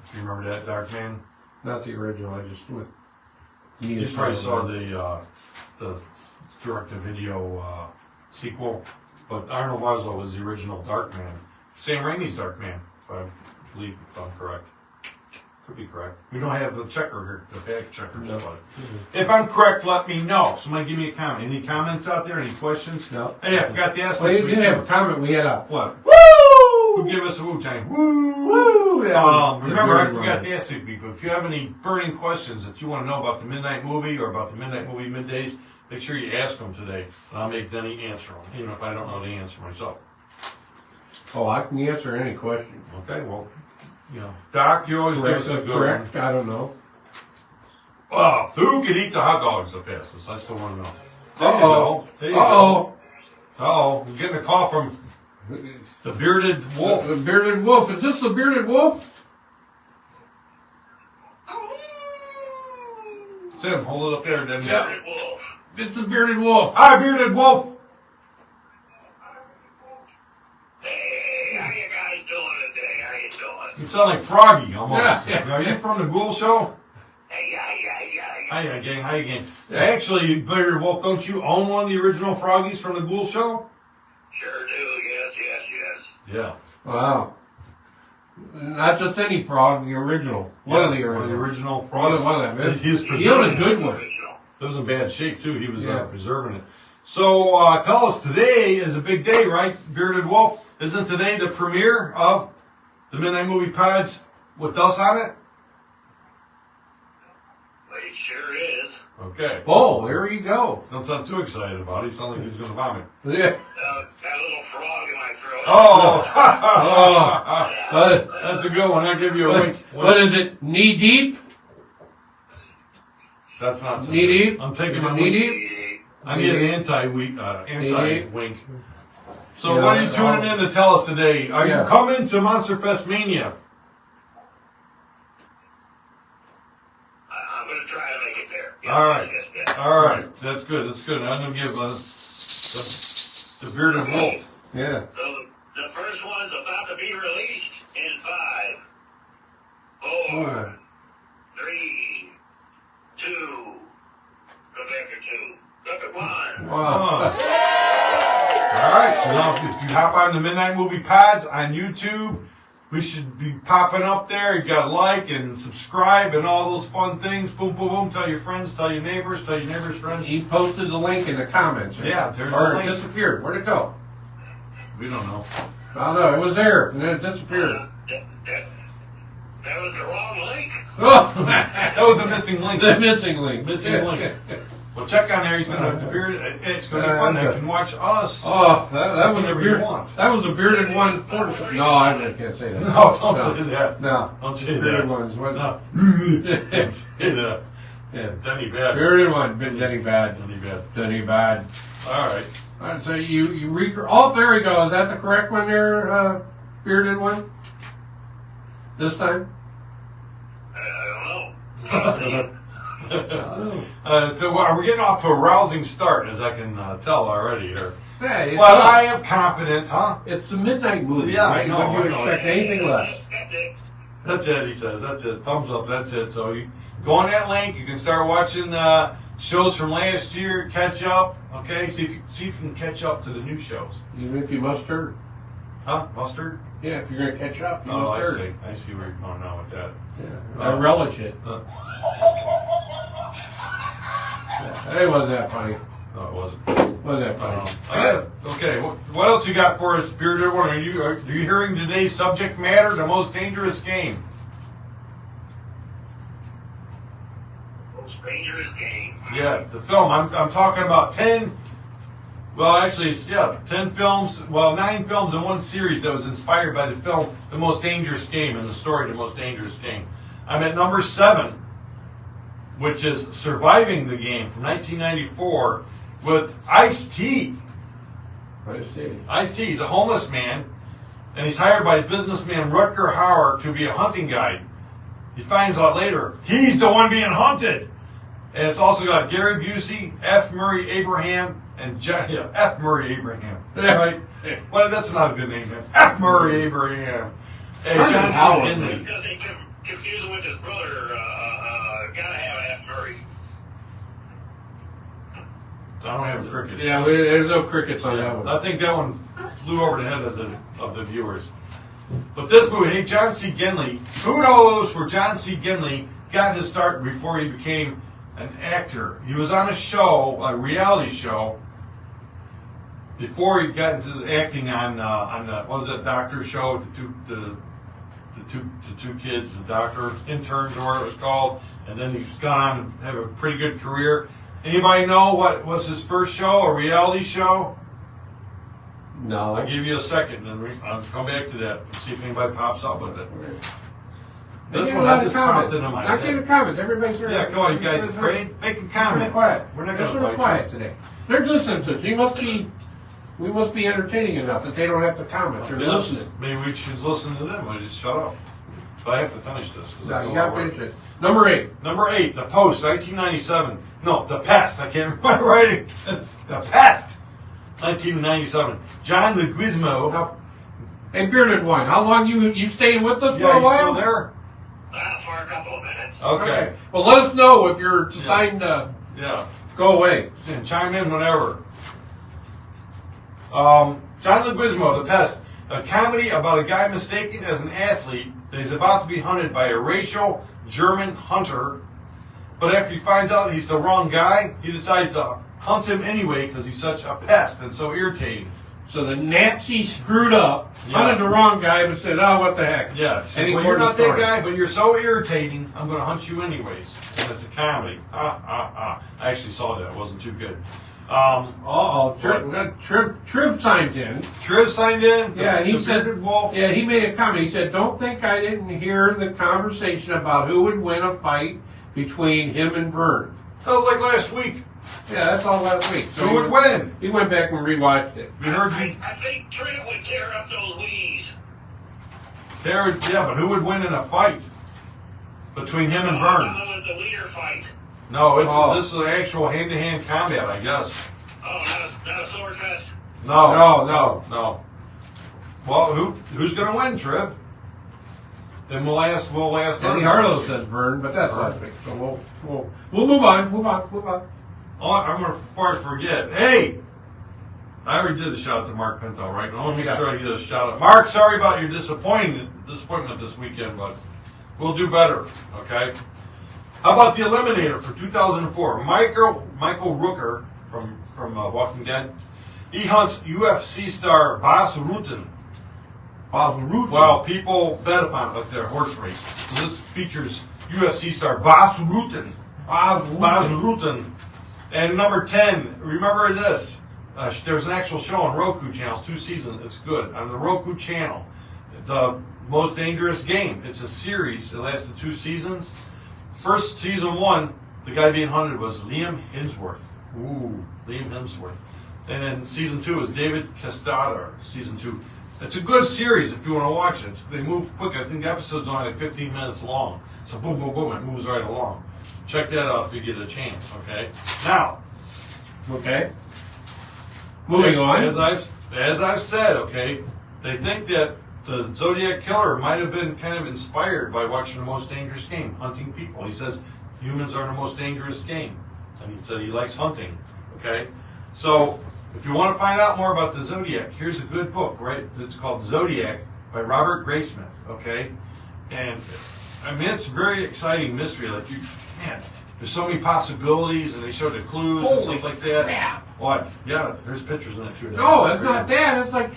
If you remember that Darkman. Not the original, I just with. You probably saw the direct-to-video sequel, but Arnold Vosloo was the original Darkman. Sam Raimi's Darkman, if I believe if I'm correct. Could be correct. We don't have the checker here, the fact checker. No. If I'm correct, let me know. Somebody give me a comment. Any comments out there? Any questions? No. Hey, I forgot to ask Well, this you week. didn't have a comment. We had a What? woo! Who give us a Wu-Tang? Woo! Woo! Remember, I forgot to ask you people. If you have any burning questions that you want to know about the Midnight Movie or about the Midnight Movie Middays, make sure you ask them today, and I'll make Denny answer them, even if I don't know the answer myself. Oh, I can answer any question. Okay, well, you know, Doc, you always give us a good one. Correct? I don't know. Who can eat the hot dogs the fastest? I still want to know. Uh-oh. There you go. Uh-oh. We're getting a call from the bearded wolf. The bearded wolf. Is this the bearded wolf? Tim, hold it up there, then. Bearded Wolf. It's the bearded wolf. Hi, Bearded Wolf. Hey, how you guys doing today? How you doing? You sound like Froggy almost. Yeah. Are you from the Ghoul show? Hey, yeah. Hiya, gang. Hiya, gang. Actually, Bearded Wolf, don't you own one of the original Froggies from the Ghoul show? Sure do. Yes. Yeah. Wow. Not just any frog, the original. One of the original. frogs. One of them. He was He owned a good one. Original. It was in bad shape, too. He was Yeah. preserving it. So, tell us, today is a big day, right, Bearded Wolf? Isn't today the premiere of the Midnight Movie Pods with us on it? Well, it sure is. Okay. Oh, there you go. Don't sound too excited about it. You sound like he's going to vomit. Yeah. That little frog in my throat. Oh! That's a good one. I'll give you a wink. What is it? Knee deep? That's not so Knee good. deep? I'm taking Is it my knee wink. deep? I'm getting anti-wink. So Yeah, what are you tuning in to tell us today? Are Yeah. you coming to Monster Fest Mania? I'm going to try to make it there. Yeah, All right. Yes. All right. That's good. That's good. I'm going to give the Bearded Wolf. Yeah. So the first one's about to be released in 5, 4, Four. 3, 2. Go back to 2. Look at 1. Wow. All right. So now if you hop on the Midnight Movie Pods on YouTube, we should be popping up there. You got to like and subscribe and all those fun things. Boom, boom, boom. Tell your friends, tell your neighbors friends. He posted the link in the comments. Yeah, there's or the it link. disappeared. Where'd it go? We don't know. I don't know. It was there, and then it disappeared. That was the wrong link. Oh, That was a missing link. the missing link. Missing link. Well, check on there. He's gonna have the beard. It's gonna be fun. You can watch us. Oh, that was a Whatever you beard. want. That was a bearded one. No, I can't say that. No, don't say that. No, Don't say bearded that. ones. What? No. Say that. Yeah, Denny bad. bearded one. Denny bad. Denny bad. Denny bad. All right. All right, so you oh, there we go. Is that the correct one there, bearded one? This time? I don't know. So we're getting off to a rousing start, as I can tell already here. Hey, it's, Well, I am confident, huh? it's the midnight movie, Yeah, right? I know, Would you I know. expect anything less? That's it, he says. That's it. Thumbs up. That's it. So you go on that link. You can start watching shows from last year. Catch up. Okay. See if you can catch up to the new shows. Even if you mustard. Huh? Mustard? Yeah, if you're going to catch up, you Oh, I mustard. see. I see where you're going now with that. Yeah. I relish it. It wasn't that funny. No, it wasn't. Wasn't that funny? Okay. What else you got for us, Bearded One? Are you hearing today's subject matter? The most dangerous game. Most dangerous game. Yeah, the film. I'm talking about 10. Well, actually, it's 10 films. Well, 9 films in one series that was inspired by the film The Most Dangerous Game and the story The Most Dangerous Game. I'm at number 7, which is Surviving the Game from 1994 with Ice-T. I see. Ice-T, he's a homeless man, and he's hired by businessman Rutger Hauer to be a hunting guide. He finds out later he's the one being hunted. And it's also got Gary Busey, F. Murray Abraham, and F. Murray Abraham. Right? Well, that's not a good name, man. F. Murray Abraham. Hey, John C. Henley. Because they confuse him with his brother. Gotta have F. Murray. I don't have crickets. Yeah, there's no crickets on that one. I think that one flew over the head of the viewers. But this movie, hey, John C. Genley, who knows where John C. Genley got his start before he became an actor? He was on a show, a reality show, before he got into the acting on the what was that doctor show? The two kids, the doctor interns, or what it was called, and then he's gone on to have a pretty good career. Anybody know what was his first show? A reality show? No. I'll give you a second, and I'll come back to that and see if anybody pops up with it. They This get one a lot I of just popped comments. into my Not head. getting comments. Everybody's here. Yeah, come on, you guys afraid? Make a We're comment. quiet. We're not Just going sort to of quiet today. They're listening to us. We must be entertaining enough that they don't have to comment. They're listening. Maybe we should listen to them. We just shut up. But I have to finish this. 'Cause No, I you know gotta I wrote. finish it. Number 8. Number 8, The Post, 1997. No, The Pest. I can't remember my writing. It's The Pest, 1997. John Leguizamo. Now, hey, Bearded One, how long you staying with us for Yeah, a you while? still there? For a couple of minutes. Okay. Well, let us know if you're deciding to Yeah. go away. And chime in whenever. John Leguizamo, The Pest, a comedy about a guy mistaken as an athlete that he's about to be hunted by a racial German hunter. But after he finds out he's the wrong guy, he decides to hunt him anyway because he's such a pest and so irritating. So the Nazi screwed up, Yeah. hunted the wrong guy, but said, "Oh, what the heck?" Yeah, And he well, you're poured not the that story. guy, but you're so irritating, I'm going to hunt you anyways. And it's a comedy. I actually saw that. It wasn't too good. Triv signed in. Triv signed in. Yeah, and he the said, bearded wolf. yeah, he made a comment. He said, "Don't think I didn't hear the conversation about who would win a fight between him and Vern." That was like last week. Yeah, that's all last week. So Who would win? He went back and rewatched it. We heard you. I think Trent would tear up those wheeze. Yeah, but who would win in a fight between him and Vern? The leader fight. No, this is an actual hand-to-hand combat, I guess. Oh, not a sword fest. No. Well, who's going to win, Triv? Then we'll ask. Eddie Harlow says Vern, but that's last week. So we'll move on. Oh, I'm going to forget. Hey, I already did a shout out to Mark Pinto, right? I want to make sure I get a shout out. Mark, sorry about your disappointment this weekend, but we'll do better. Okay. How about the Eliminator for 2004? Michael Rooker from Walking Dead. He hunts UFC star Bas Rutten. Well, people bet upon it like their horse race. So this features UFC star Bas Rutten. Bas Rutten. And number 10, remember this. There's an actual show on Roku channels, 2 seasons. It's good. On the Roku channel, The Most Dangerous Game. It's a series. It lasted 2 seasons. First season 1, the guy being hunted was Liam Hemsworth. Liam Hemsworth. And then season 2 is David Castador. Season 2. It's a good series if you want to watch it. They move quick. I think the episode's only like 15 minutes long. So boom, boom, boom, it moves right along. Check that out if you get a chance, okay? Now, Okay. Moving on. As I've said, okay, they think that the Zodiac Killer might have been kind of inspired by watching The Most Dangerous Game, hunting people. He says humans are the most dangerous game. And he said he likes hunting, okay? So, if you want to find out more about the Zodiac, here's a good book, right? It's called Zodiac by Robert Graysmith, okay? And, I mean, it's a very exciting mystery. Like, there's so many possibilities, and they show the clues and stuff like that. Crap. What? Yeah, there's pictures in it too. No, it's not that. It's like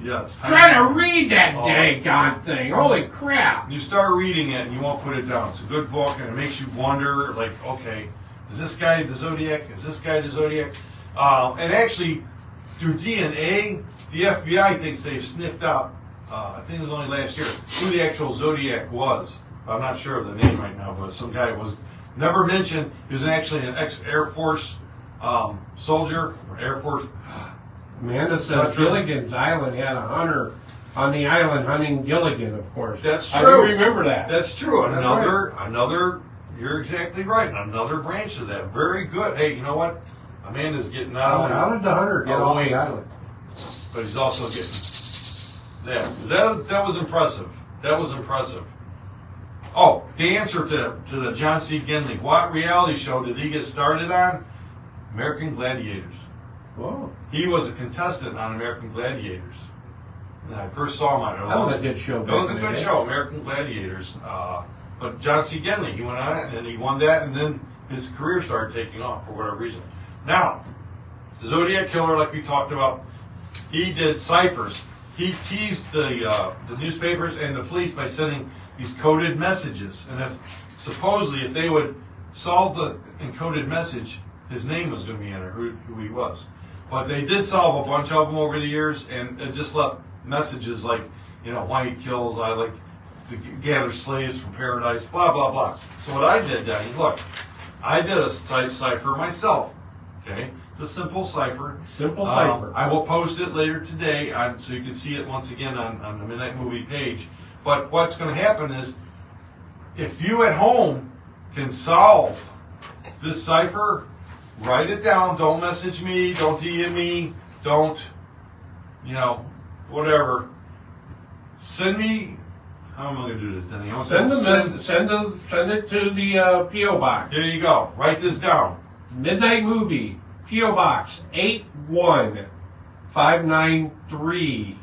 Yeah, it's trying to read that daggone thing. Holy crap. You start reading it and you won't put it down. It's a good book and it makes you wonder, like, okay, is this guy the Zodiac? Is this guy the Zodiac? And actually, through DNA, the FBI thinks they've sniffed out, I think it was only last year, who the actual Zodiac was. I'm not sure of the name right now, but some guy was never mentioned. He was actually an ex-Air Force soldier, or Air Force. Amanda says Gilligan's Island had a hunter on the island hunting Gilligan, of course. That's I true. do remember that. That's true. That's Another, you're exactly right. Another branch of that. Very good. Hey, you know what? Amanda's getting out. How did the hunter get off the island? But he's also getting. That was impressive. That was impressive. Oh, the answer to the John C. Gendling. What reality show did he get started on? American Gladiators. Whoa. He was a contestant on American Gladiators. And I first saw him on it. That was a good show. It was a good show, American Gladiators. But John C. Gendling, he went on it and he won that, and then his career started taking off for whatever reason. Now, the Zodiac Killer, like we talked about, he did ciphers. He teased the newspapers and the police by sending these coded messages, and supposedly if they would solve the encoded message, his name was going to be in there, who he was. But they did solve a bunch of them over the years, and it just left messages like, why he kills, I like to gather slaves from paradise, blah, blah, blah. So what I did, Danny, look, I did a cipher myself, okay? It's a simple cipher. Simple cipher. I will post it later today, so you can see it once again on the Midnight Movie page. But what's going to happen is, if you at home can solve this cipher, write it down. Don't message me. Don't DM me. Don't, whatever. Send me. How am I going to do this, Denny? Send it to the P.O. Box. There you go. Write this down. Midnight Movie, P.O. Box 81593,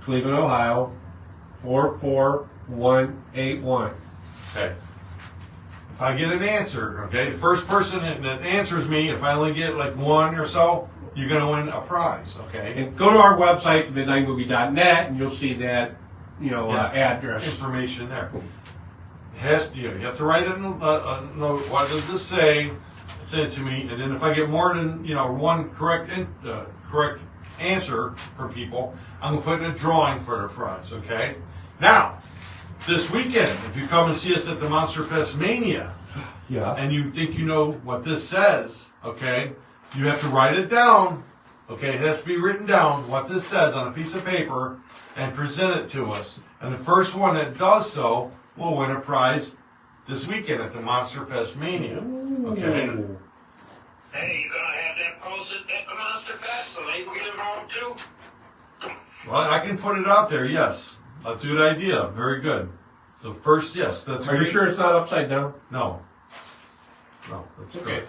Cleveland, Ohio 44181. Okay. If I get an answer, okay, the first person that answers me, if I only get like one or so, you're going to win a prize, okay? And go to our website, midnightmovie.net, and you'll see that, address. Information there. It has to, you have to write a note. What does this say? Send it to me, and then if I get more than one correct answer from people, I'm gonna put in a drawing for the prize. Okay. Now, this weekend, if you come and see us at the Monster Fest Mania, and you think you know what this says, okay, you have to write it down. Okay, it has to be written down what this says on a piece of paper and present it to us. And the first one that does so will win a prize this weekend at the Monster Fest Mania. Okay. Hey, you gonna have that posted at the Monster Fest so they can get involved too? Well, I can put it out there, yes. That's a good idea. Very good. So first, yes, that's Are you great. sure it's not upside down? No. No, that's Okay.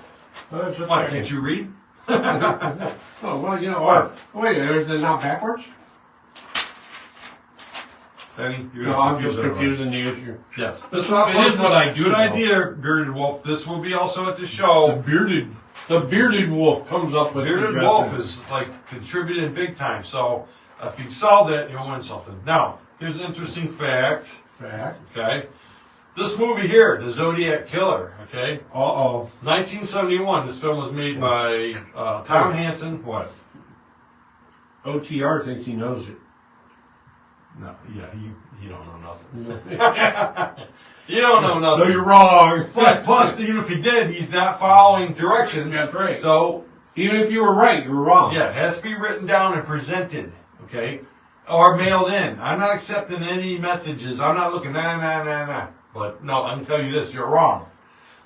good. Why, can't you read? Oh, well, wait, is it not backwards? Danny, you're No, I'm confused just everybody. confusing the issue. Yes. It is what I do Good know. idea, Bearded Wolf. This will be also at the show. The bearded wolf comes up with Bearded suggestions. Wolf is like contributing big time. So if you solve that, you'll win something. Now, here's an interesting fact. Fact. Okay. This movie here, The Zodiac Killer, okay? 1971. This film was made by Tom Hansen. What? OTR thinks he knows it. No, yeah, you don't know nothing. You don't know nothing. No, you're wrong. Plus, even if he did, he's not following directions. That's right. So, Even if you were right, you're wrong. yeah, it has to be written down and presented, okay? Or mailed in. I'm not accepting any messages. I'm not looking, nah. But, no, I can tell you this, you're wrong.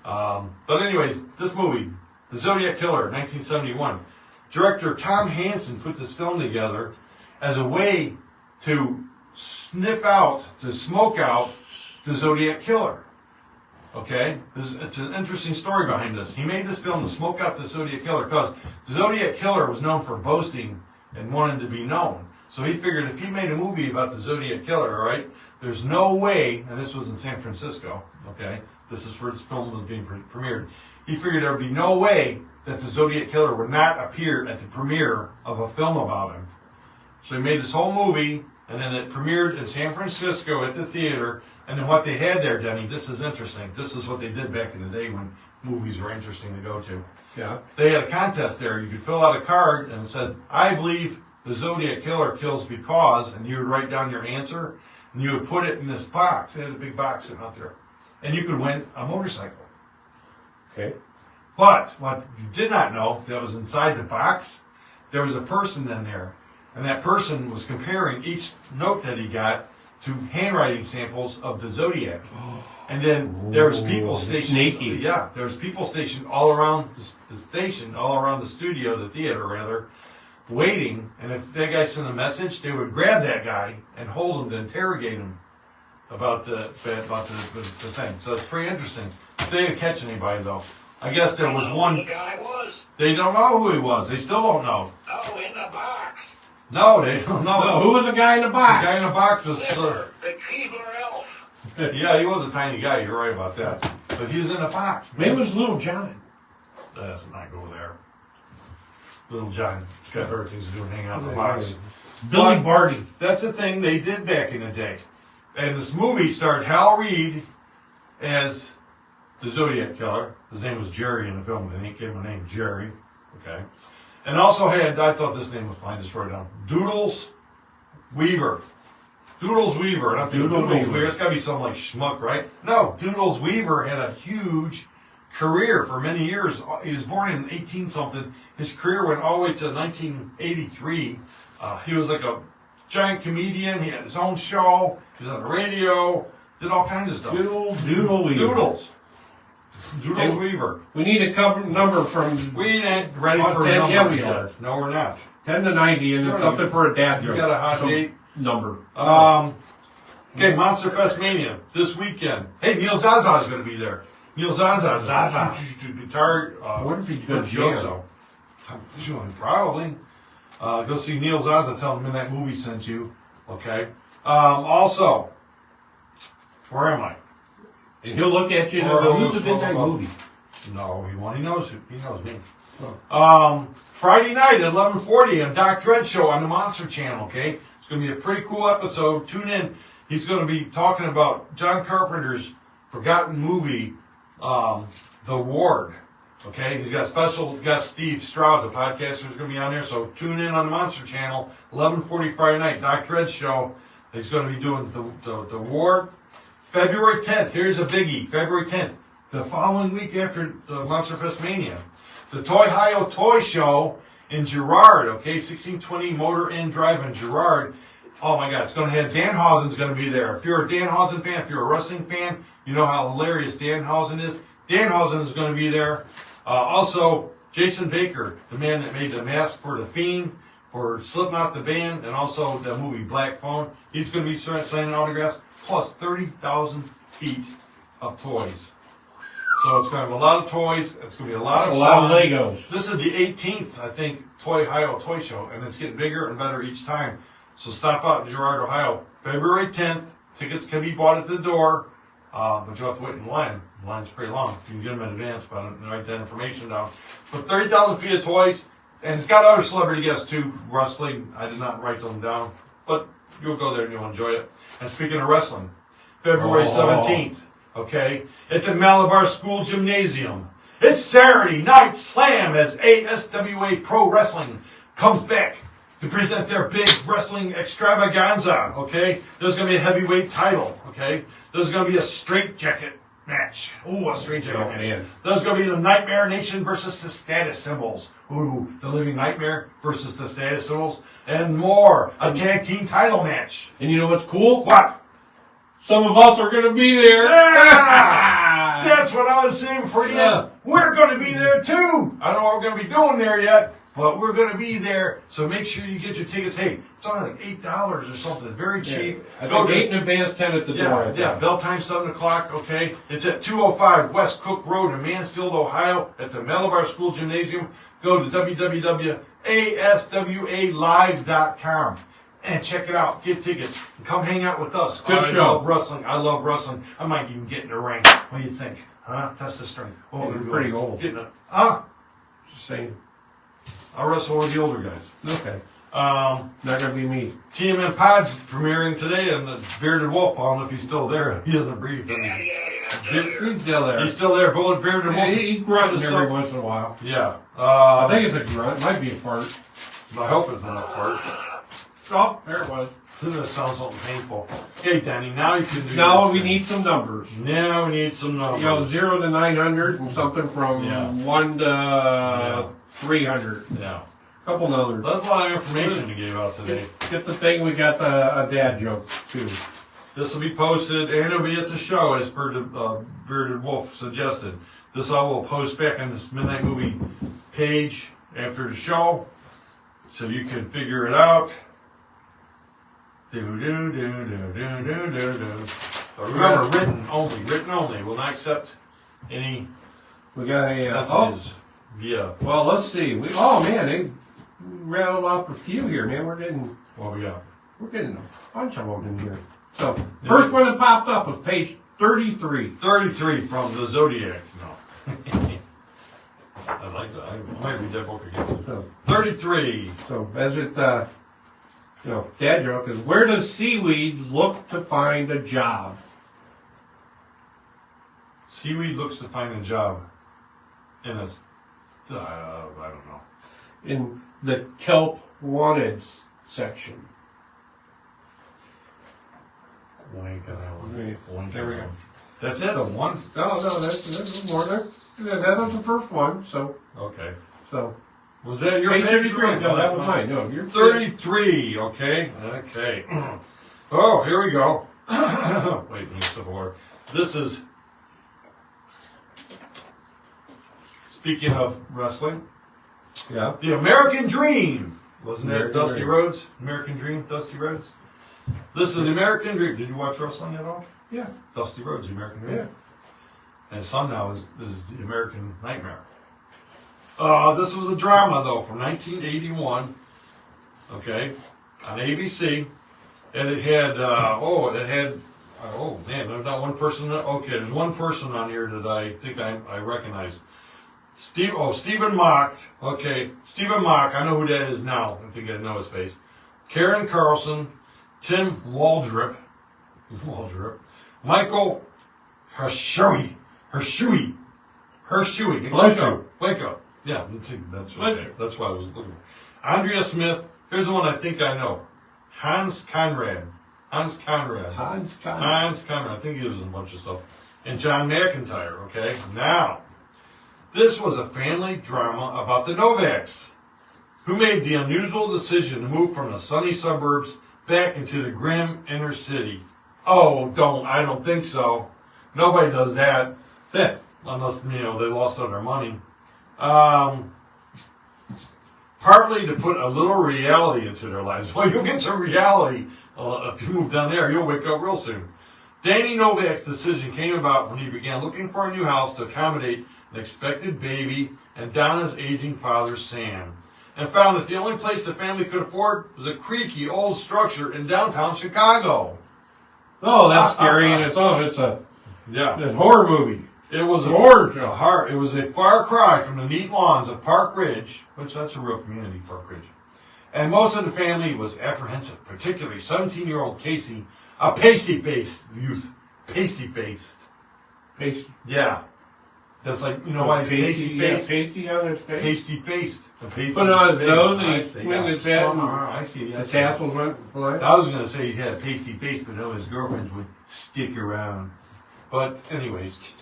But anyways, this movie, The Zodiac Killer, 1971. Director Tom Hansen put this film together as a way to smoke out the Zodiac Killer. Okay? It's an interesting story behind this. He made this film to smoke out the Zodiac Killer because the Zodiac Killer was known for boasting and wanting to be known. So he figured if he made a movie about the Zodiac Killer, all right, there's no way, and this was in San Francisco, okay? This is where this film was being premiered. He figured there would be no way that the Zodiac Killer would not appear at the premiere of a film about him. So he made this whole movie, and then it premiered in San Francisco at the theater. And then what they had there, Denny, this is interesting. This is what they did back in the day when movies were interesting to go to. Yeah. They had a contest there. You could fill out a card and it said, I believe the Zodiac Killer kills because, and you would write down your answer, and you would put it in this box. They had a big box sitting out there. And you could win a motorcycle. Okay. But what you did not know, that was inside the box, there was a person in there. And that person was comparing each note that he got to handwriting samples of the Zodiac. And then there was people stationed. Sneaky. Yeah, there was people stationed all around the station, all around the studio, the theater rather, waiting. And if that guy sent a message, they would grab that guy and hold him to interrogate him about the thing. So it's pretty interesting. They didn't catch anybody though. I guess there was Who one. the guy was? They don't know who he was. They still don't know. Oh, in the box. No, they don't know. No, who was the guy in the box? The guy in the box was. Clipper, the Keebler elf. Yeah, he was a tiny guy. You're right about that. But he was in a box. Maybe it was Little John. Let's not go there. Little John. He's got better things to do than hang out in the box. Billy But Barty. That's the thing they did back in the day. And this movie starred Hal Reed as the Zodiac Killer. His name was Jerry in the film. They gave him a name, Jerry. Okay. And also had, I thought this name was fine, just wrote it down, Doodles Weaver. Doodles Weaver. Not Doodles Weaver. It's got to be some like schmuck, right? No, Doodles Weaver had a huge career for many years. He was born in 18-something. His career went all the way to 1983. He was like a giant comedian. He had his own show. He was on the radio. Did all kinds of stuff. Doodle Weaver. Doodles. Doodles Hey, Weaver. We need a number from We ain't ready Oh, for 10, numbers yeah, we yet. are. No, we're not. 10 to 90, and No, it's something for a dad You joke. got a hot Some date? number. Okay, Monster Fest Mania this weekend. Hey, Neil Zaza's going to be there. Neil Zaza, guitar. What if he's gonna jam? virtuoso. Probably. Go see Neil Zaza. Tell him Midnight Movie sent you. Okay. Also, where am I? And he'll look at you and Or go, who's who's- the midnight movie? No, he knows it. He knows me. Oh. Friday night at 11:40 on Doc Dredd Show on the Monster Channel. Okay, it's going to be a pretty cool episode. Tune in. He's going to be talking about John Carpenter's forgotten movie, The Ward. Okay, he's got special guest Steve Stroud, the podcaster, is going to be on there. So tune in on the Monster Channel, 11:40 Friday night, Doc Dredd Show. He's going to be doing the Ward. February 10th. Here's a biggie. February 10th. The following week after the Monster Fest Mania, the Toy Hi-Yo Toy Show in Girard, okay, 1620 Motor Inn Drive in Girard. Oh my God, it's going to have Danhausen's going to be there. If you're a Danhausen fan, if you're a wrestling fan, you know how hilarious Danhausen is. Danhausen is going to be there. Also, Jason Baker, the man that made the mask for The Fiend, for Slipknot the band, and also the movie Black Phone. He's going to be signing autographs, plus 30,000 feet of toys. So it's going to have a lot of toys. It's going to be a lot of fun. A lot of Legos. This is the 18th, I think, Toy Ohio Toy Show, and it's getting bigger and better each time. So stop out in Girard, Ohio, February 10th. Tickets can be bought at the door, but you'll have to wait in line. The line's pretty long. You can get them in advance, but I don't write that information down. But 30,000 feet of toys, and it's got other celebrity guests too. Wrestling, I did not write them down, but you'll go there and you'll enjoy it. And speaking of wrestling, February 17th. Okay, at the Malabar School Gymnasium. It's Saturday Night Slam as ASWA Pro Wrestling comes back to present their big wrestling extravaganza. Okay, there's going to be a heavyweight title. Okay, there's going to be a straight jacket match. Ooh, a straight jacket match. Man. There's going to be the Nightmare Nation versus the Status Symbols. Ooh, the Living Nightmare versus the Status Symbols. And more. A tag team title match. And you know what's cool? What? Some of us are going to be there. Yeah! That's what I was saying for you. Yeah. We're going to be there too. I don't know what we're going to be doing there yet, but we're going to be there. So make sure you get your tickets. Hey, it's only like $8 or something. Very cheap. I Go think to- 8 in advance, 10 at the door. I Yeah, think. yeah. Bell time 7 o'clock. Okay, it's at 205 West Cook Road in Mansfield, Ohio, at the Malabar School Gymnasium. Go to www.aswalive.com and check it out. Get tickets. Come hang out with us. Good I show. love wrestling. I love wrestling. I might even get in the ring. What do you think? Huh? Test the strength. Oh, You're they're pretty good. old. Getting it. Huh? Just saying. I'll wrestle with the older guys. Okay. Um, Not going to be me. TMM Pod's premiering today, and the Bearded Wolf. I don't know if he's still there. He hasn't breathed. Yeah, He's still there. He's still there. Bullet Bearded Wolf. He's grunting every once in a while. Yeah. I think it's a grunt. Might be a fart. I hope it's not a fart. Oh, there it was. That sounds something painful. Okay, Danny, now you can do Now your we thing. need some numbers. Now we need some numbers. You know, 0 to 900 and something from Yeah. 1 to 300. Yeah. Couple numbers. That's a lot of information you gave out today. Get the thing. We got a dad joke too. This will be posted and it'll be at the show as per the Bearded Wolf suggested. This I will post back on this Midnight Movie page after the show so you can figure it out. But remember, written only. Will not accept any We got a. messages via. Well, let's see. Man, they rattled off a few here, man. We're getting What we got? a bunch of them in here. So first one that popped up was page 33. 33 from the Zodiac. No. I like that. I might read that book again. So 33. as it dad joke is, where does seaweed look to find a job? Seaweed looks to find a job in a. I don't know. In the kelp wanted section. Blank on that one. Blank There on we that go. one. That's it? A one? No, that's more there. That was the first one. So Okay. Was that your page page? 33. No, that was mine. No, you're 33. Okay. Okay. Oh, here we go. Wait, let me sip of water. This is, speaking of wrestling, Yeah. the American Dream. Wasn't that American Dusty Dream. Rhodes? American Dream, Dusty Rhodes? This is the American Dream. Did you watch wrestling at all? Yeah. Dusty Rhodes, the American Dream. Yeah. And his son now is the American Nightmare. This was a drama, though, from 1981, okay, on ABC. And it had, oh man, there's not one person, okay, there's one person on here that I think I recognize. Stephen Mock, okay, Stephen Mock, I know who that is now, I think I know his face. Karen Carlson, Tim Waldrop, Michael Hershui, Wake up. Yeah, that's why I was looking. Andrea Smith, here's the one I think I know. Hans Conrad. I think he was in a bunch of stuff. And John McIntyre, okay? Now, this was a family drama about the Novaks, who made the unusual decision to move from the sunny suburbs back into the grim inner city. Oh, I don't think so. Nobody does that. Unless, they lost all their money. Partly to put a little reality into their lives. Well, you'll get some reality if you move down there. You'll wake up real soon. Danny Novak's decision came about when he began looking for a new house to accommodate an expected baby and Donna's aging father, Sam, and found that the only place the family could afford was a creaky old structure in downtown Chicago. Oh, that's scary in its own. It's a horror movie. It was horror show. It was a far cry from the neat lawns of Park Ridge, which that's a real community, Park Ridge. And most of the family was apprehensive, particularly 17-year-old Casey, a pasty-faced youth. Pasty-faced. Pasty. Yeah. That's like, why he's pasty-faced? Pasty on his face. Pasty-faced. Put it on his nose and he swinged his head and I see. the tassels went flying. I was going to say he had a pasty face, but no, his girlfriends would stick around. But anyways,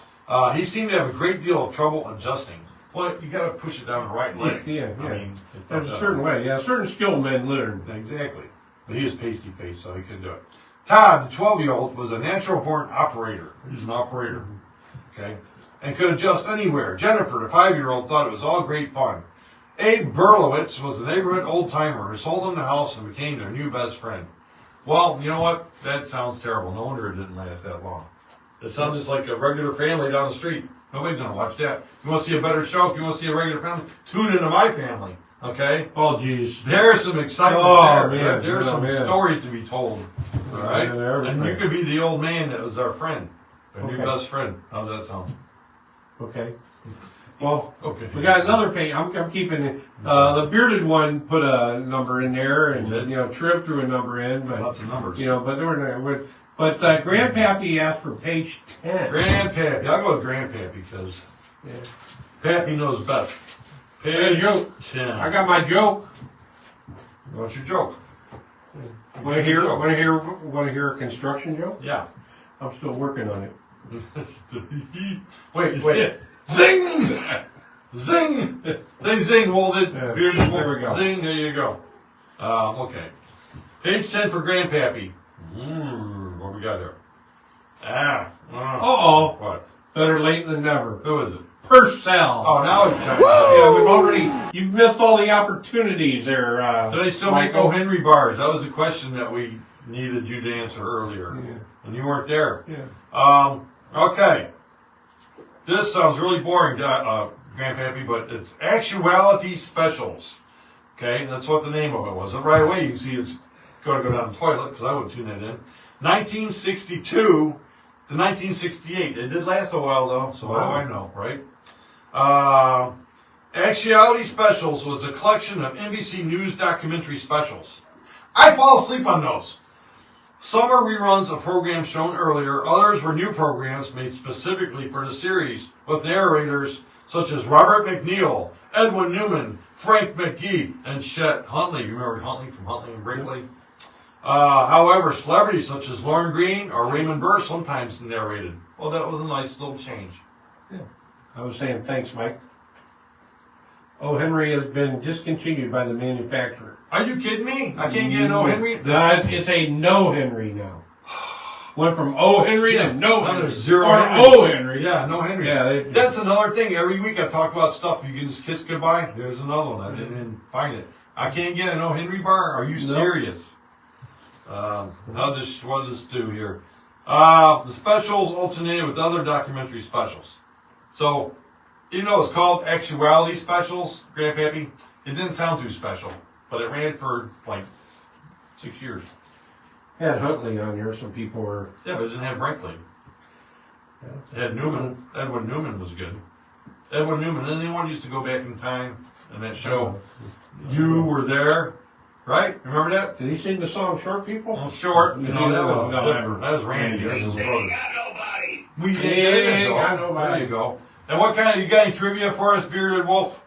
he seemed to have a great deal of trouble adjusting. Well, you got to push it down the right leg. Yeah. I mean, there's a certain way. Yeah, certain skilled men learn. Exactly. But he was pasty faced, so he couldn't do it. Todd, the 12-year-old, was a natural-born operator. He was an operator. Okay. And could adjust anywhere. Jennifer, the 5-year-old, thought it was all great fun. Abe Berlowitz was a neighborhood old-timer who sold them the house and became their new best friend. Well, you know what? That sounds terrible. No wonder it didn't last that long. It sounds just like a regular family down the street. Nobody's going to watch that. If you want to see a better show, if you want to see a regular family, tune into my family. Okay? Oh, geez. There's some excitement there. Man. There's some stories to be told. All right? And you could be the old man that was our friend. Our new best friend. How's that sound? Okay. Well, okay. We got another page. I'm keeping it. The bearded one put a number in there, and Trib threw a number in, but lots of numbers. But there were no. But Grandpappy asked for page 10. Grandpappy. I'll go with Grandpappy because Pappy knows best. Page 10. I got my joke. What's your joke? Want to hear a construction joke? Yeah. I'm still working on it. Wait. Zing! Zing! They zing, Wolded. Yeah, Beautiful. there we go. Zing, there you go. Okay. Page 10 for Grandpappy. What we got here? Uh-oh. What? Better late than never. Who is it? Purcell. Oh, now it's time. Yeah, you've missed all the opportunities there. Do they still make O. Henry bars? That was the question that we needed you to answer earlier. Yeah. And you weren't there. Yeah. Okay. This sounds really boring, Grandpappy, but it's Actuality Specials. Okay, that's what the name of it was. And right away you can see it's going to go down the toilet, because I would tune that in. 1962 to 1968. It did last a while, though, so what do I know, right? Actuality Specials was a collection of NBC News documentary specials. I fall asleep on those. Some are reruns of programs shown earlier. Others were new programs made specifically for the series, with narrators such as Robert McNeil, Edwin Newman, Frank McGee, and Chet Huntley. You remember Huntley from Huntley and Brinkley? However, celebrities such as Lauren Green or Raymond Burr sometimes narrated. Well, that was a nice little change. Yeah. I was saying thanks, Mike. O. Henry has been discontinued by the manufacturer. Are you kidding me? I can't get an O. Henry? No, it's a no Henry now. Went from O Henry to no Now Henry. there's zero or Henrys. O Henry. Yeah, no Henry. Yeah, That's another thing. Every week I talk about stuff. You can just kiss goodbye. There's another one. I didn't even find it. I can't get an O Henry bar. Are you serious? What does this do here? The specials alternated with other documentary specials. So, even though it's called Actuality Specials, Grandpappy, it didn't sound too special. But it ran for like 6 years. Had Huntley on here, some people were. Yeah, but it didn't have Brinkley. It had Newman. Edwin Newman was good. Edwin Newman. Anyone used to go back in time in that show. You were there, right? Remember that? Did he sing the song Short People? Well, short. You know, that was No, different. That was Randy. That was his They brother. ain't got nobody. We Yeah, there you go. got nobody. There you go. And what kind of, you got any trivia for us, Bearded Wolf?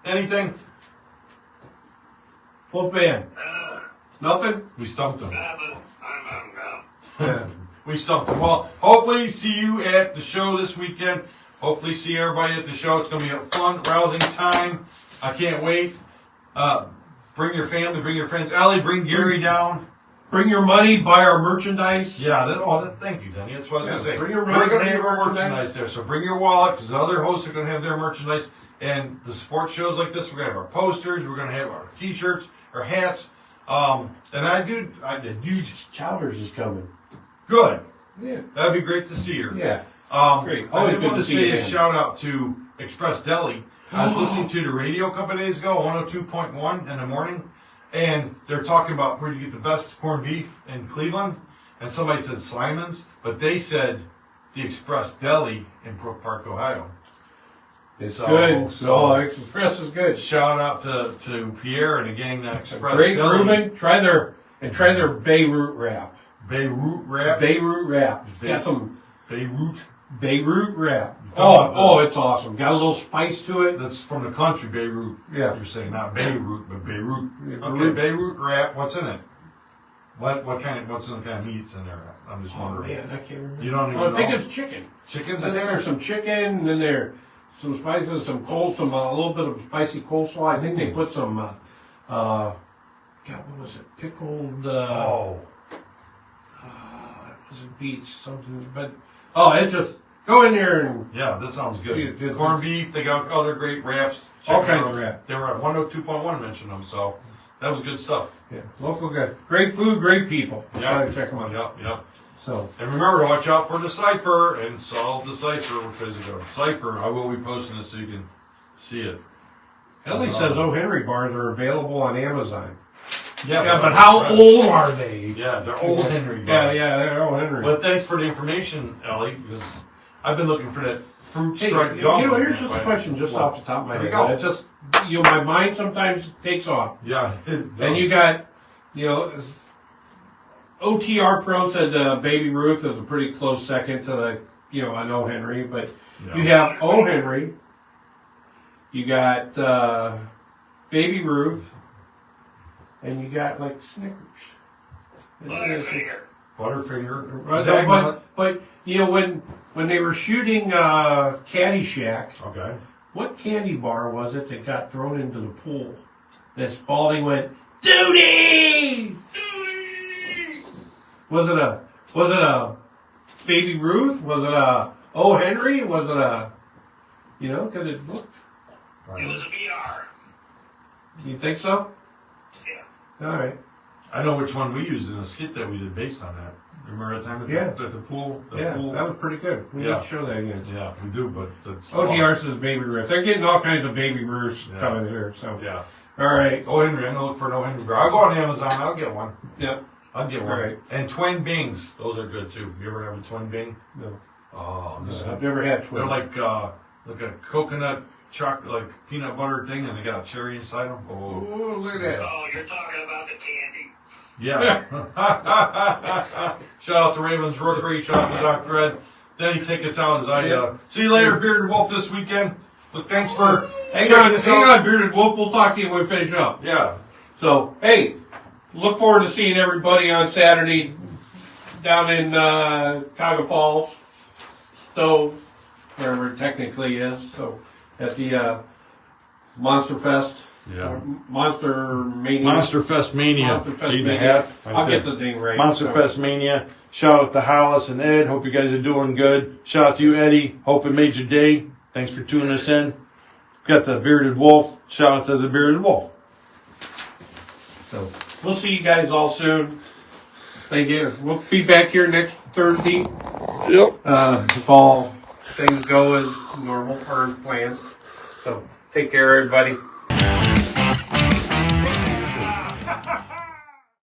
Anything? Wolf Van. Nothing? We stumped him. I'm down. We stumped him. Well, hopefully see you at the show this weekend. Hopefully see everybody at the show. It's going to be a fun, rousing time. I can't wait. Bring your family, bring your friends. Allie, bring Gary down. Bring your money, buy our merchandise. Yeah, thank you, Denny. That's what I was going to say. Bring your We're money, going to bring have our your merchandise there. So bring your wallet, because the other hosts are going to have their merchandise. And the sports shows like this, we're going to have our posters, we're going to have our t-shirts, our hats. And I do, Chowders is coming. good. Yeah. That'd be great to see her. Yeah. Great. I Always did good want to to see say you a again. shout out to Express Deli. I was listening to the radio a couple days ago, 102.1 in the morning, and they're talking about where you get the best corned beef in Cleveland. And somebody said Slyman's, but they said the Express Deli in Brook Park, Ohio. It's So- good. So Express is good. Shout out to Pierre and the gang at Express Great Deli. Reuben. Try their Beirut wrap. Beirut wrap. Beirut wrap. Got some Beirut. Beirut wrap. talking about It's awesome. Got a little spice to it. That's from the country, Beirut. Yeah. You're saying not Beirut, but Beirut. Yeah, Okay, Beirut. Beirut wrap. What's in it? What's the kind of meats in there? I'm just Oh wondering. man, I can't remember. You don't even I think know? it's chicken. Chicken's I in think there? there's some chicken, and then there's some spices, some a little bit of spicy coleslaw. I think they put some, God, what was it? Pickled, Oh. it wasn't beets, something, but, it just, go in there and, Yeah, that sounds good. It's- Corned beef, they got other great wraps. All Check them kinds out. of wrap. They were at 102.1 mentioned them, so that was good stuff. yeah, local guy. Great food, great people. Yeah. Gotta check them out. Yep. So, And remember to watch out for the cipher and solve the cipher. Which way does it go? Cipher, I will be posting this so you can see it. Ellie says O. Henry bars are available on Amazon. yeah, but how old are they? Yeah, they're old Henry Yeah, bars. they're O. Henry. But thanks for the information, Ellie, because I've been looking for that fruit Hey, striped you dog. know, here's just a question just off the top of my There you head. go. It's just, my mind sometimes takes off. Yeah. And you got, OTR Pro said Baby Ruth is a pretty close second to an O. Henry, but you have O. Henry, you got Baby Ruth, and you got like Snickers. Butterfinger. Butterfinger. But, Zagnut. but when they were shooting Caddyshack, Okay. what candy bar was it that got thrown into the pool? That Spalding went, Duty! Was it a Baby Ruth? Was it a O. Henry? Was it a, because it looked, It was a BR. you think so? Yeah. All right. I know which one we used in a skit that we did based on that. Remember that time at Yeah. at the pool? The Yeah, pool? that was pretty good. We need Yeah. to show that again. Yeah, we do, but that's OTR says Baby Ruth. They're getting all kinds of Baby Ruths Yeah. coming here, so. Yeah. All right. O. Henry, I'm gonna look for an O. Henry bar. I'll go on Amazon. I'll get one. Yep. I'll get one. Right. And twin bings, those are good too. You ever have a twin bing? No. Oh, this I've never had they're twins. like a coconut chocolate, like peanut butter thing, and they got a cherry inside them. Oh, Oh, look at that. Oh, you're talking about the candy. yeah. Shout out to Ravens Rotary. Shout out to Dr. Ed. Then he take us out as I see you later, Bearded Wolf, this weekend. Look, thanks for Hang on, Bearded Wolf. We'll talk to you when we finish up. Yeah. So, hey, look forward to seeing everybody on Saturday down in Cuyahoga Falls, Stove, wherever it technically is. So, at the Monster Fest. Yeah. Monster Mania. Monster Fest Mania. Monster Fest See the Mania. hat? I'll get the thing right. Monster so. Fest Mania. Shout out to Hollis and Ed. Hope you guys are doing good. Shout out to you, Eddie. Hope it made your day. Thanks for tuning us in. Got the Bearded Wolf. Shout out to the Bearded Wolf. So we'll see you guys all soon. Thank you. We'll be back here next Thursday. Yep. If all things go as normal or as planned. So take care, everybody.